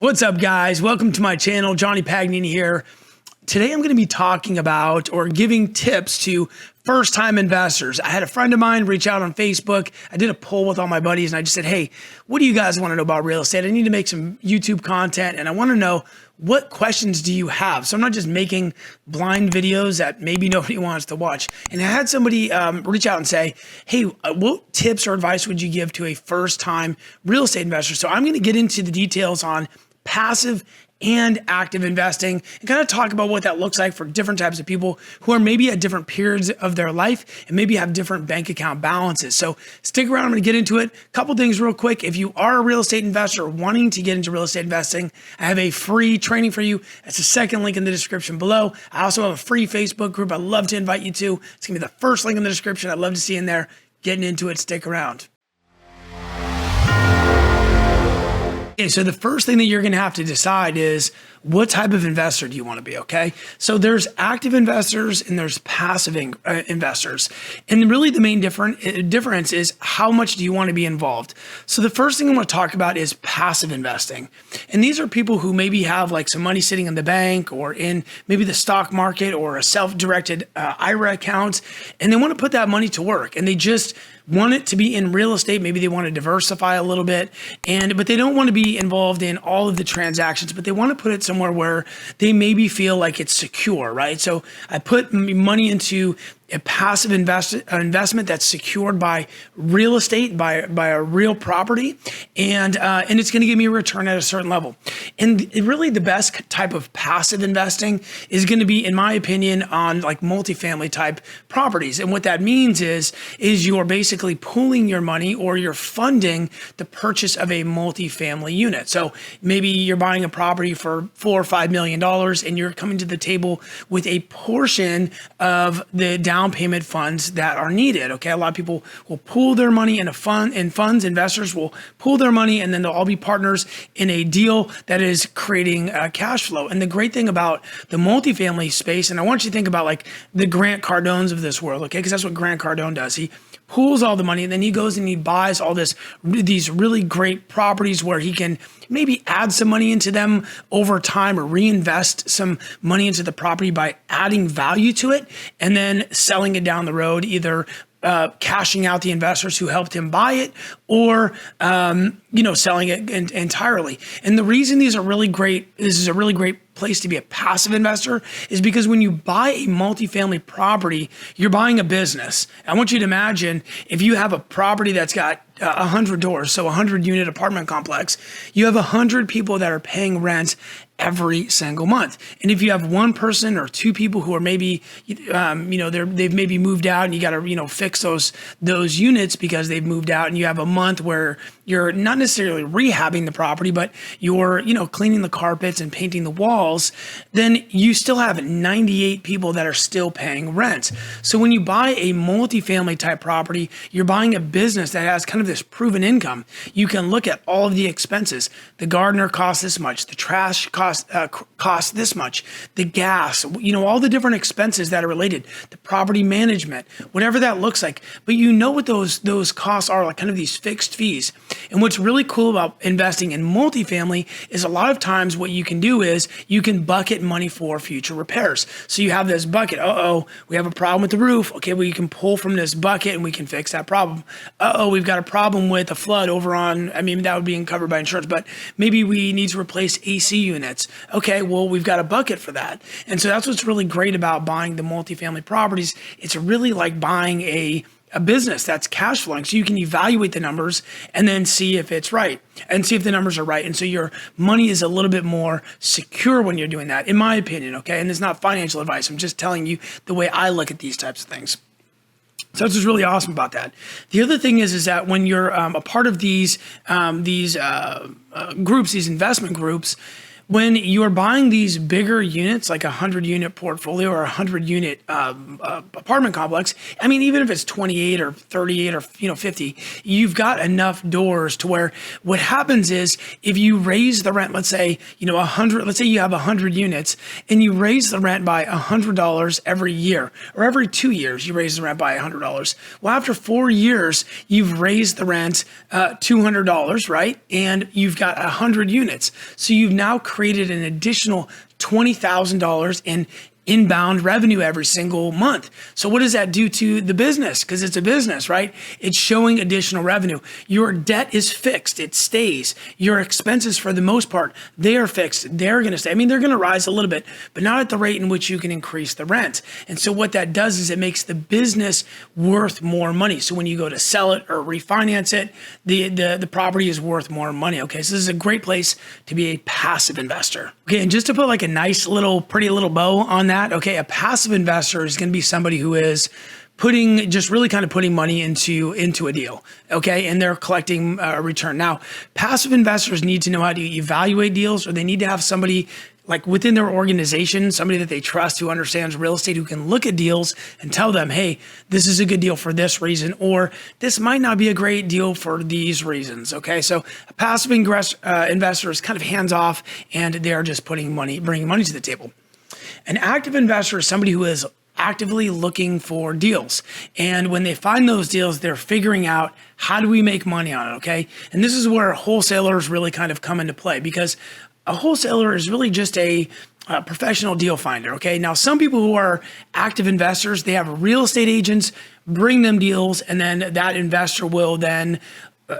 What's up, guys? Welcome to my channel. Johnny Pagnini here. Today I'm going to be talking about or giving tips to first-time investors. I had a friend of mine reach out on Facebook. I did a poll with all my buddies and I just said, hey, what do you guys want to know about real estate? I need to make some YouTube content and I want to know, what questions do you have? So I'm not just making blind videos that maybe nobody wants to watch. And I had somebody reach out and say, hey, what tips or advice would you give to a first-time real estate investor? So I'm going to get into the details on passive and active investing and kind of talk about what that looks like for different types of people who are maybe at different periods of their life and maybe have different bank account balances. So stick around, I'm going to get into it. A couple things real quick. If you are a real estate investor wanting to get into real estate investing, I have a free training for you. That's the second link in the description below. I also have a free Facebook group I'd love to invite you to. It's going to be the first link in the description. I'd love to see you in there. Getting into it, stick around. Okay, so the first thing that you're going to have to decide is what type of investor do you want to be, okay? So there's active investors and there's passive investors. And really the main difference is how much do you want to be involved? So the first thing I want to talk about is passive investing. And these are people who maybe have like some money sitting in the bank or in maybe the stock market or a self-directed IRA account, and they want to put that money to work and they just want it to be in real estate. Maybe they want to diversify a little bit, but they don't want to be involved in all of the transactions, but they want to put it somewhere where they maybe feel like it's secure, right? So I put money into a passive investment that's secured by real estate, by a real property, and it's going to give me a return at a certain level. And really the best type of passive investing is going to be, in my opinion, on like multifamily type properties. And what that means is you're basically pooling your money or you're funding the purchase of a multifamily unit. So maybe you're buying a property for $4 or $5 million and you're coming to the table with a portion of the down payment funds that are needed. Okay, a lot of people will pool their money in a fund, in funds. Investors will pool their money, and then they'll all be partners in a deal that is creating cash flow. And the great thing about the multifamily space, and I want you to think about like the Grant Cardones of this world, okay, because that's what Grant Cardone does. He pools all the money and then he goes and he buys all these really great properties where he can maybe add some money into them over time or reinvest some money into the property by adding value to it and then selling it down the road, either cashing out the investors who helped him buy it or, selling it entirely. And the reason this is a really great place to be a passive investor is because when you buy a multifamily property, you're buying a business. I want you to imagine if you have a property that's got 100 doors, so 100 unit apartment complex, you have 100 people that are paying rent every single month. And if you have one person or two people who are maybe, they've maybe moved out and you got to, fix those units because they've moved out, and you have a month where you're not necessarily rehabbing the property, but you're, cleaning the carpets and painting the walls, then you still have 98 people that are still paying rent. So when you buy a multifamily type property, you're buying a business that has kind of this proven income. You can look at all of the expenses. The gardener costs this much, the trash costs this much, the gas, all the different expenses that are related, the property management, whatever that looks like. But what those costs are, like kind of these fixed fees. And what's really cool about investing in multifamily is a lot of times what you can do is you can bucket money for future repairs. So you have this bucket. We have a problem with the roof. Okay, well, you can pull from this bucket and we can fix that problem. We've got a problem with a flood over on, that would be covered by insurance, but maybe we need to replace AC units. Okay, well, we've got a bucket for that. And so that's what's really great about buying the multifamily properties. It's really like buying a business that's cash flowing. So you can evaluate the numbers and then see if it's right and see if the numbers are right. And so your money is a little bit more secure when you're doing that, in my opinion, okay? And it's not financial advice. I'm just telling you the way I look at these types of things. So that's what's really awesome about that. The other thing is that when you're a part of these groups, these investment groups, when you're buying these bigger units, like a 100-unit portfolio or a 100-unit apartment complex, I mean, even if it's 28 or 38 or 50, you've got enough doors to where what happens is if you raise the rent, let's say 100, let's say you have 100 units and you raise the rent by $100 every year, or every 2 years you raise the rent by $100. Well, after 4 years, you've raised the rent $200, right? And you've got 100 units. So you've now created an additional $20,000 in inbound revenue every single month. So what does that do to the business? Because it's a business, right? It's showing additional revenue. Your debt is fixed. It stays. Your expenses, for the most part, they are fixed. They're going to stay. I mean, they're going to rise a little bit, but not at the rate in which you can increase the rent. And so what that does is it makes the business worth more money. So when you go to sell it or refinance it, the property is worth more money. Okay, so this is a great place to be a passive investor. Okay, and just to put like a nice little, pretty little bow on that, okay, a passive investor is going to be somebody who is really kind of putting money into a deal, okay, and they're collecting a return. Now, passive investors need to know how to evaluate deals, or they need to have somebody like within their organization, somebody that they trust who understands real estate, who can look at deals and tell them, hey, this is a good deal for this reason, or this might not be a great deal for these reasons, okay? So a passive investor is kind of hands off, and they're just bringing money to the table. An active investor is somebody who is actively looking for deals. And when they find those deals, they're figuring out, how do we make money on it, okay? And this is where wholesalers really kind of come into play, because a wholesaler is really just a professional deal finder, okay? Now, some people who are active investors, they have real estate agents bring them deals, and then that investor will then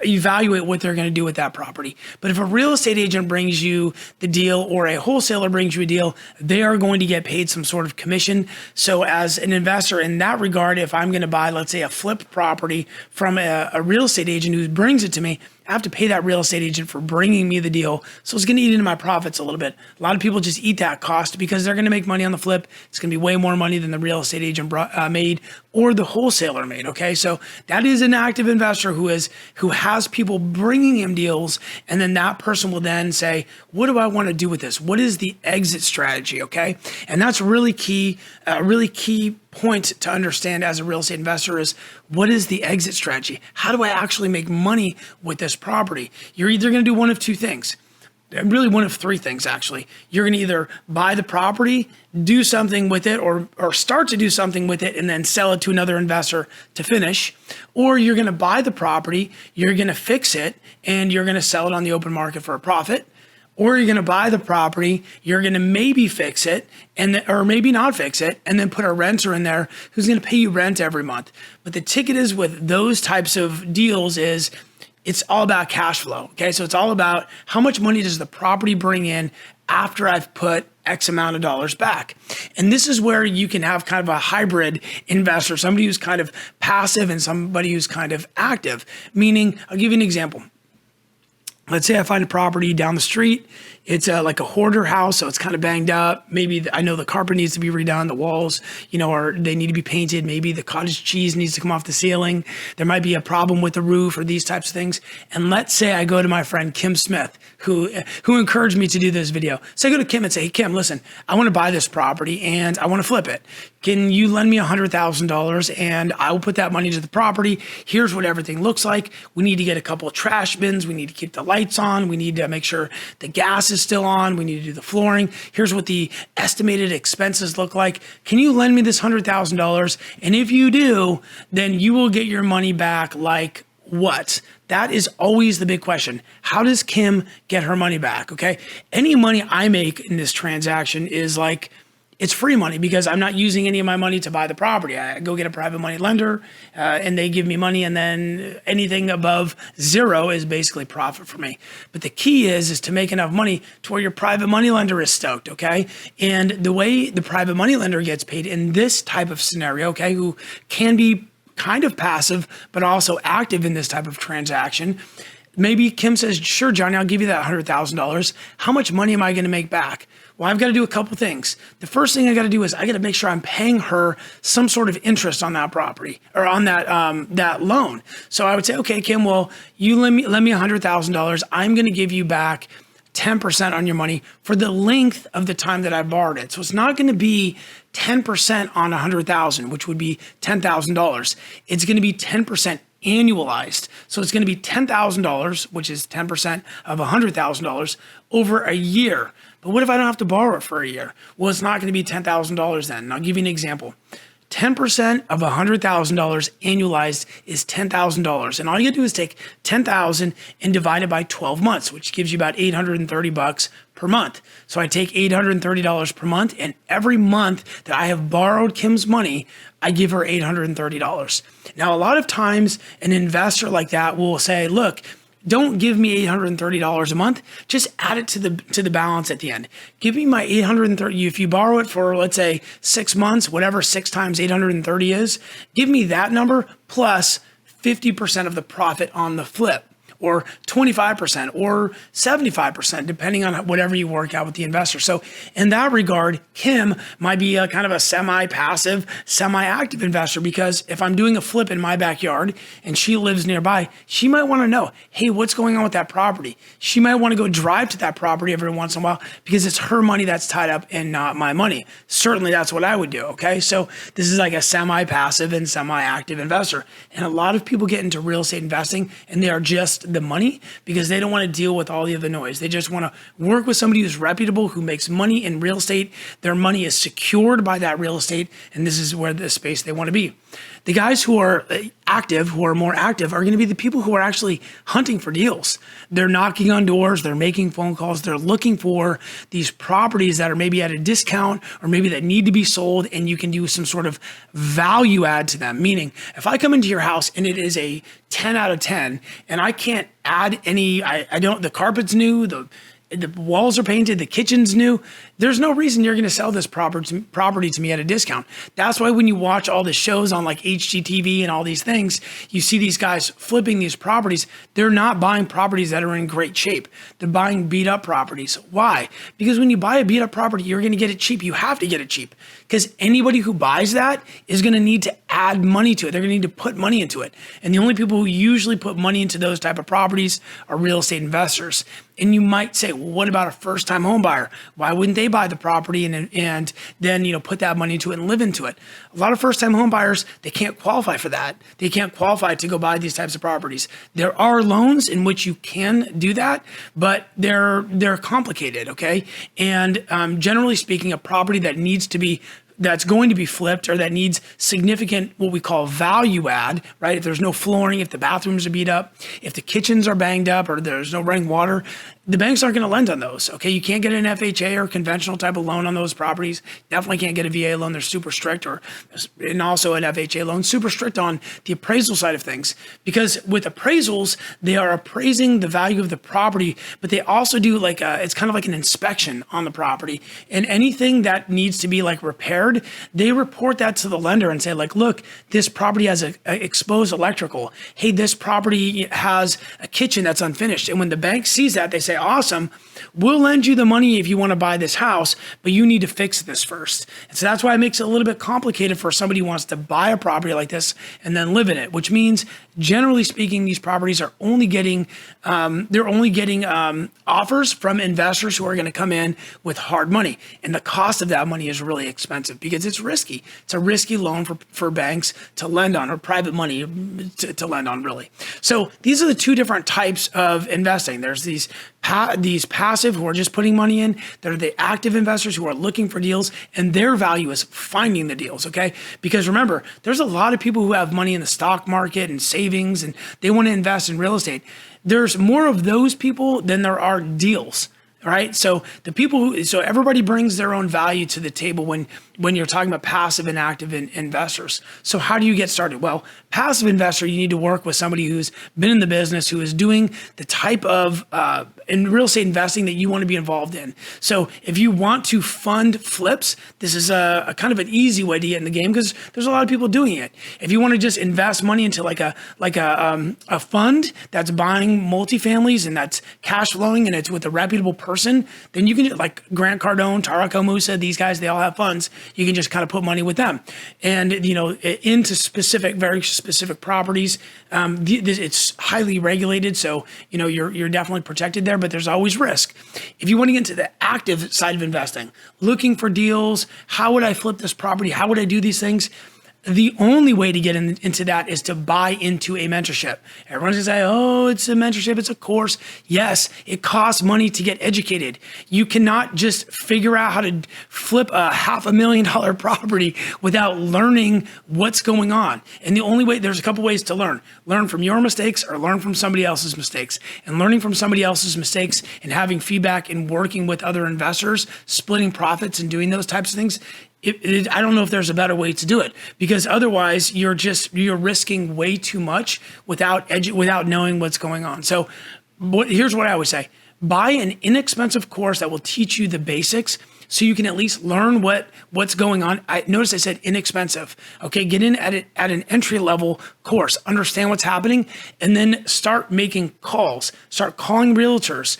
evaluate what they're going to do with that property. But if a real estate agent brings you the deal or a wholesaler brings you a deal, they are going to get paid some sort of commission. So as an investor in that regard, if I'm going to buy, let's say, a flipped property from a real estate agent who brings it to me, I have to pay that real estate agent for bringing me the deal. So it's going to eat into my profits a little bit. A lot of people just eat that cost because they're going to make money on the flip. It's going to be way more money than the real estate agent made or the wholesaler made. Okay, so that is an active investor who has people bringing him deals, and then that person will then say, what do I want to do with this? What is the exit strategy? Okay, and that's really key point to understand as a real estate investor is, what is the exit strategy? How do I actually make money with this property? You're either going to do one of two things. Really one of three things, actually. You're going to either buy the property, do something with it, or start to do something with it and then sell it to another investor to finish. Or you're going to buy the property, you're going to fix it, and you're going to sell it on the open market for a profit. Or you're going to buy the property, you're going to maybe fix it, or maybe not fix it, and then put a renter in there who's going to pay you rent every month. But the ticket is with those types of deals is, it's all about cash flow, okay? So it's all about how much money does the property bring in after I've put X amount of dollars back. And this is where you can have kind of a hybrid investor, somebody who's kind of passive and somebody who's kind of active. Meaning, I'll give you an example. Let's say I find a property down the street. It's like a hoarder house, so it's kind of banged up. Maybe I know the carpet needs to be redone, the walls, or they need to be painted. Maybe the cottage cheese needs to come off the ceiling. There might be a problem with the roof or these types of things. And let's say I go to my friend Kim Smith, who encouraged me to do this video. So I go to Kim and say, hey, Kim, listen, I want to buy this property and I want to flip it. Can you lend me $100,000 and I will put that money into the property? Here's what everything looks like. We need to get a couple of trash bins. We need to keep the lights on. We need to make sure the gas is still on. We need to do the flooring. Here's what the estimated expenses look like. Can you lend me this $100,000? And if you do, then you will get your money back like what? That is always the big question. How does Kim get her money back? Okay. Any money I make in this transaction is like, it's free money because I'm not using any of my money to buy the property. I go get a private money lender and they give me money, and then anything above zero is basically profit for me. But the key is to make enough money to where your private money lender is stoked, okay? And the way the private money lender gets paid in this type of scenario, okay, who can be kind of passive but also active in this type of transaction, maybe Kim says, sure, Johnny, I'll give you that $100,000. How much money am I going to make back? Well, I've got to do a couple things. The first thing I got to do is I got to make sure I'm paying her some sort of interest on that property or on that loan. So I would say, okay, Kim, well, you lend me $100,000. I'm going to give you back 10% on your money for the length of the time that I borrowed it. So it's not going to be 10% on 100,000, which would be $10,000. It's going to be 10% annualized. So it's going to be $10,000, which is 10% of $100,000 over a year. But what if I don't have to borrow it for a year? Well, it's not going to be $10,000 then. And I'll give you an example. 10% of $100,000 annualized is $10,000. And all you gotta do is take 10,000 and divide it by 12 months, which gives you about $830 per month. So I take $830 per month, and every month that I have borrowed Kim's money, I give her $830. Now, a lot of times an investor like that will say, look, don't give me $830 a month. Just add it to the balance at the end. Give me my $830. If you borrow it for, let's say, 6 months, whatever 6 times $830 is, give me that number plus 50% of the profit on the flip, or 25% or 75%, depending on whatever you work out with the investor. So in that regard, Kim might be a kind of a semi-passive, semi-active investor, because if I'm doing a flip in my backyard and she lives nearby, she might want to know, hey, what's going on with that property? She might want to go drive to that property every once in a while because it's her money that's tied up and not my money. Certainly that's what I would do, okay? So this is like a semi-passive and semi-active investor. And a lot of people get into real estate investing and they are just the money because they don't want to deal with all the other noise. They just want to work with somebody who's reputable, who makes money in real estate. Their money is secured by that real estate, and this is where the space they want to be. The guys who are active, who are more active, are going to be the people who are actually hunting for deals. They're knocking on doors, they're making phone calls, they're looking for these properties that are maybe at a discount or maybe that need to be sold, and you can do some sort of value add to them. Meaning, if I come into your house and it is a 10 out of 10 and I can't add any, the carpet's new, the walls are painted, the kitchen's new, there's no reason you're going to sell this property to me at a discount. That's why when you watch all the shows on like HGTV and all these things, you see these guys flipping these properties. They're not buying properties that are in great shape. They're buying beat up properties. Why? Because when you buy a beat up property, you're going to get it cheap. You have to get it cheap because anybody who buys that is going to need to add money to it. They're going to need to put money into it. And the only people who usually put money into those type of properties are real estate investors. And you might say, well, what about a first-time home buyer? Why wouldn't they buy the property and then put that money into it and live into it? A lot of first-time home buyers, they can't qualify for that. They can't qualify to go buy these types of properties. There are loans in which you can do that, but they're complicated, okay? And generally speaking, a property that's going to be flipped or that needs significant, what we call value add, right? If there's no flooring, if the bathrooms are beat up, if the kitchens are banged up or there's no running water, the banks aren't going to lend on those, okay? You can't get an FHA or conventional type of loan on those properties. Definitely can't get a VA loan. They're super strict, and also an FHA loan, super strict on the appraisal side of things. Because with appraisals, they are appraising the value of the property, but they also do it's kind of like an inspection on the property. And anything that needs to be repaired, they report that to the lender and say look, this property has a exposed electrical. Hey, this property has a kitchen that's unfinished. And when the bank sees that, they say, awesome, we'll lend you the money if you want to buy this house, but you need to fix this first. And so that's why it makes it a little bit complicated for somebody who wants to buy a property like this and then live in it, which means generally speaking, these properties are only getting, offers from investors who are going to come in with hard money. And the cost of that money is really expensive because it's risky. It's a risky loan for banks to lend on, or private money to lend on, really. So these are the two different types of investing. There's these passive who are just putting money in. They're the active investors who are looking for deals, and their value is finding the deals, okay? Because remember, there's a lot of people who have money in the stock market and savings, and they want to invest in real estate. There's more of those people than there are deals. Right. So everybody brings their own value to the table when you're talking about passive and active investors. So how do you get started? Well, passive investor, you need to work with somebody who's been in the business, who is doing the type of in real estate investing that you want to be involved in. So if you want to fund flips, this is a kind of an easy way to get in the game because there's a lot of people doing it. If you want to just invest money into a fund that's buying multifamilies and that's cash flowing and it's with a reputable person person, then you can, like Grant Cardone, Tarek Musa, these guys, they all have funds. You can just kind of put money with them. And, into very specific properties. It's highly regulated. So, you're definitely protected there, but there's always risk. If you want to get into the active side of investing, looking for deals, how would I flip this property? How would I do these things? The only way to get into that is to buy into a mentorship. Everyone's gonna say, oh, it's a mentorship, it's a course. Yes, it costs money to get educated. You cannot just figure out how to flip a $500,000 property without learning what's going on. And the only way, there's a couple ways to learn. Learn from your mistakes or learn from somebody else's mistakes. And learning from somebody else's mistakes and having feedback and working with other investors, splitting profits and doing those types of things, I don't know if there's a better way to do it, because otherwise you're risking way too much without knowing what's going on. So here's what I always say: buy an inexpensive course that will teach you the basics, so you can at least learn what's going on. Notice I said inexpensive. Okay, get in at an entry level course, understand what's happening, and then start making calls. Start calling realtors,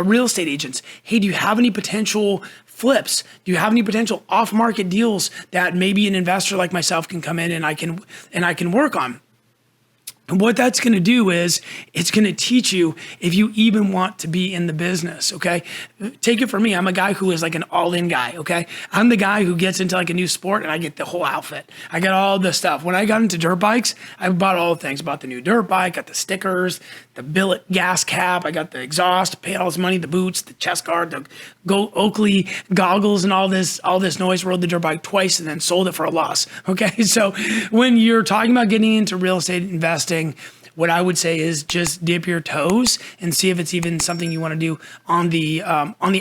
real estate agents. Hey, do you have any potential flips? Do you have any potential off-market deals that maybe an investor like myself can come in and I can work on? And what that's going to do is it's going to teach you if you even want to be in the business, okay? Take it from me. I'm a guy who is like an all-in guy, okay? I'm the guy who gets into like a new sport and I get the whole outfit. I got all the stuff. When I got into dirt bikes, I bought all the things. Bought the new dirt bike, got the stickers, the billet gas cap, I got the exhaust, paid all this money, the boots, the chest guard, the Oakley goggles and all this noise. Rode the dirt bike twice and then sold it for a loss, okay? So when you're talking about getting into real estate investing, what I would say is just dip your toes and see if it's even something you want to do on the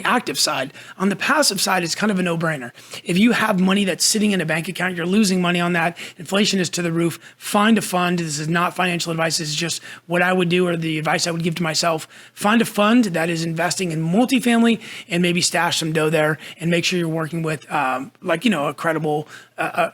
active side. On the passive side, it's kind of a no-brainer. If you have money that's sitting in a bank account, you're losing money on that. Inflation is to the roof. Find a fund. This is not financial advice. This is just what I would do or the advice I would give to myself. Find a fund that is investing in multifamily and maybe stash some dough there and make sure you're working with a credible,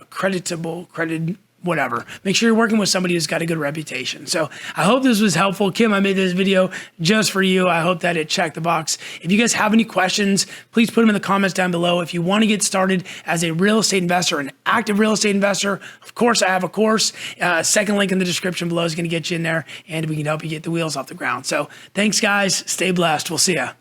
credited whatever. Make sure you're working with somebody who's got a good reputation. So I hope this was helpful. Kim, I made this video just for you. I hope that it checked the box. If you guys have any questions, please put them in the comments down below. If you want to get started as a real estate investor, an active real estate investor, of course, I have a course. Second link in the description below is going to get you in there and we can help you get the wheels off the ground. So thanks, guys. Stay blessed. We'll see ya.